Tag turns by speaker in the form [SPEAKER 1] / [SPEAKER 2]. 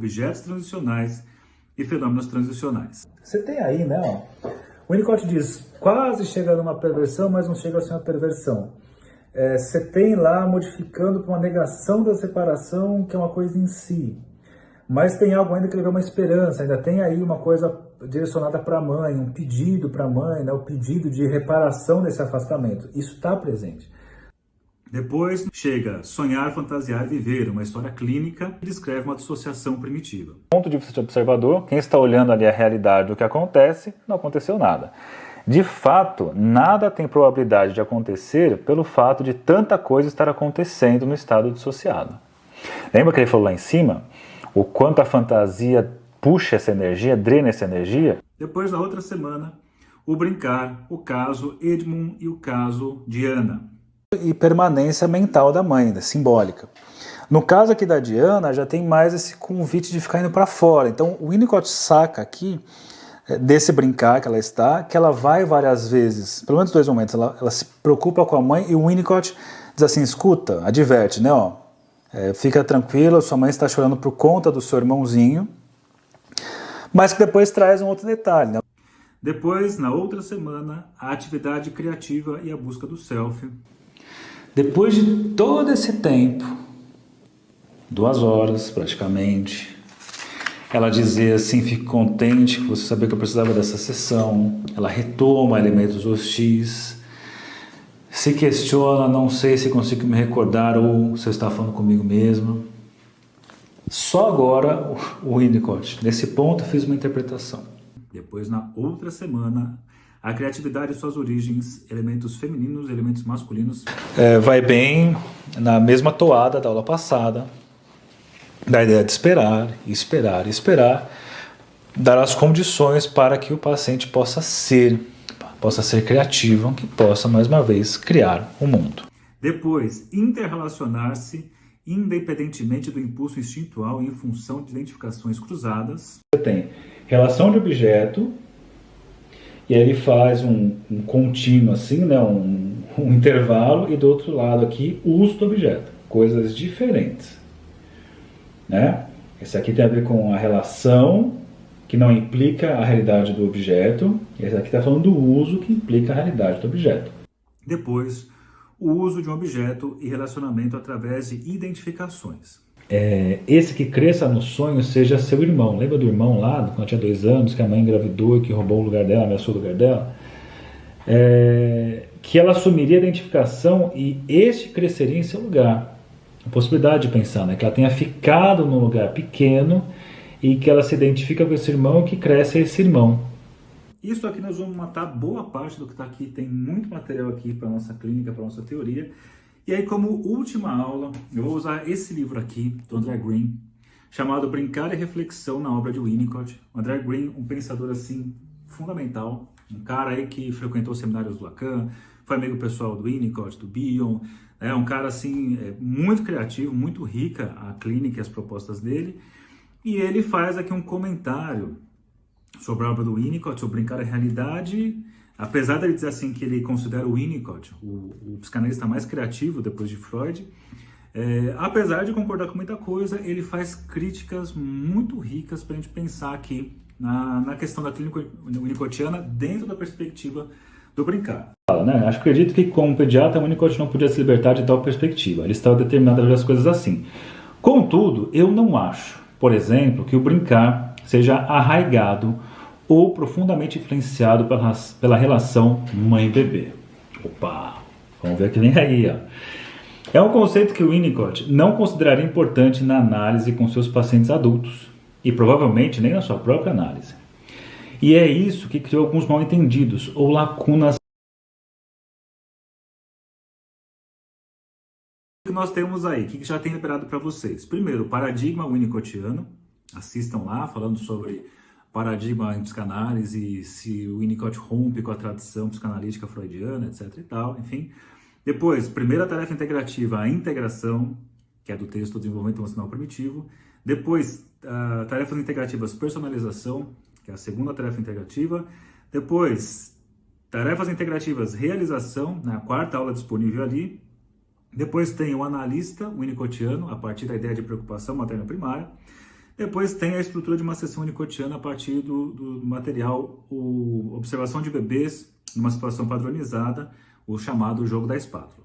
[SPEAKER 1] objetos transicionais e fenômenos transicionais.
[SPEAKER 2] Você tem aí, né? Ó, o Winnicott diz, quase chega numa perversão, mas não chega a ser uma perversão. Você tem lá modificando para uma negação da separação, que é uma coisa em si. Mas tem algo ainda que ele vê uma esperança, ainda tem aí uma coisa direcionada para a mãe, um pedido para a mãe, né? O pedido de reparação desse afastamento. Isso está presente.
[SPEAKER 1] Depois chega Sonhar, Fantasiar, Viver, uma história clínica que descreve uma dissociação primitiva.
[SPEAKER 3] Do ponto de vista de observador, quem está olhando ali a realidade do que acontece, não aconteceu nada. De fato, nada tem probabilidade de acontecer pelo fato de tanta coisa estar acontecendo no estado dissociado. Lembra que ele falou lá em cima? O quanto a fantasia puxa essa energia, drena essa energia?
[SPEAKER 1] Depois, na outra semana, o Brincar, o caso Edmund e o caso Diana.
[SPEAKER 2] E permanência mental da mãe, simbólica. No caso aqui da Diana, já tem mais esse convite de ficar indo para fora. Então, o Winnicott saca aqui, desse brincar que ela está, que ela vai várias vezes, pelo menos 2 momentos, ela se preocupa com a mãe e o Winnicott diz assim, escuta, adverte, né, ó, fica tranquila, sua mãe está chorando por conta do seu irmãozinho, mas que depois traz um outro detalhe, né?
[SPEAKER 1] Depois, na outra semana, a atividade criativa e a busca do self.
[SPEAKER 2] Depois de todo esse tempo, 2 horas praticamente, ela dizer assim, fico contente que você sabia que eu precisava dessa sessão, ela retoma elementos hostis, se questiona, não sei se consigo me recordar ou se eu estava falando comigo mesmo. Só agora o Winnicott, nesse ponto, fez uma interpretação.
[SPEAKER 1] Depois, na outra semana, a criatividade e suas origens, elementos femininos, elementos masculinos.
[SPEAKER 2] Vai bem na mesma toada da aula passada, da ideia de esperar, esperar, esperar, dar as condições para que o paciente possa ser criativo, que possa, mais uma vez, criar o mundo.
[SPEAKER 1] Depois, interrelacionar-se independentemente do impulso instintual em função de identificações cruzadas.
[SPEAKER 2] Você tem relação de objeto, e aí ele faz um contínuo assim, né, um intervalo, e do outro lado aqui, o uso do objeto, coisas diferentes. Né? Esse aqui tem a ver com a relação, que não implica a realidade do objeto, e esse aqui está falando do uso, que implica a realidade do objeto.
[SPEAKER 1] Depois, o uso de um objeto e relacionamento através de identificações.
[SPEAKER 2] Esse que cresça no sonho seja seu irmão. Lembra do irmão lá, quando tinha 2 anos, que a mãe engravidou e que roubou o lugar dela, ameaçou o lugar dela? Que ela assumiria a identificação e este cresceria em seu lugar. A possibilidade de pensar, né? Que ela tenha ficado num lugar pequeno e que ela se identifica com esse irmão e que cresce esse irmão.
[SPEAKER 1] Isso aqui nós vamos matar boa parte do que está aqui. Tem muito material aqui para a nossa clínica, para a nossa teoria. E aí, como última aula, eu vou usar esse livro aqui, do André Green, chamado Brincar e Reflexão na obra de Winnicott. O André Green, um pensador assim fundamental, um cara aí que frequentou os seminários do Lacan, foi amigo pessoal do Winnicott, do Bion, um cara assim muito criativo, muito rica a clínica e as propostas dele. E ele faz aqui um comentário sobre a obra do Winnicott, sobre Brincar e Realidade. Apesar de ele dizer assim que ele considera o Winnicott o psicanalista mais criativo depois de Freud, apesar de concordar com muita coisa, ele faz críticas muito ricas para a gente pensar aqui na questão da clínica winnicottiana dentro da perspectiva do brincar.
[SPEAKER 2] Acredito que como pediatra, o Winnicott não podia se libertar de tal perspectiva. Ele estava determinado a ver as coisas assim. Contudo, eu não acho, por exemplo, que o brincar seja arraigado ou profundamente influenciado pela relação mãe-bebê. Opa, vamos ver o que vem aí. Ó. É um conceito que o Winnicott não consideraria importante na análise com seus pacientes adultos e provavelmente nem na sua própria análise. E é isso que criou alguns mal-entendidos ou lacunas.
[SPEAKER 1] O que nós temos aí, o que já tem liberado para vocês? Primeiro, o paradigma winnicottiano. Assistam lá, falando sobre paradigma em psicanálise, se o Winnicott rompe com a tradição psicanalítica freudiana, etc. e tal, enfim. Depois, primeira tarefa integrativa, a integração, que é do texto do Desenvolvimento Emocional Primitivo. Depois, tarefas integrativas, personalização, que é a segunda tarefa integrativa. Depois, tarefas integrativas, realização, na quarta aula disponível ali. Depois tem o analista winnicottiano, a partir da ideia de preocupação materna primária. Depois tem a estrutura de uma sessão unicotiana a partir do material observação de bebês numa situação padronizada, o chamado jogo da espátula.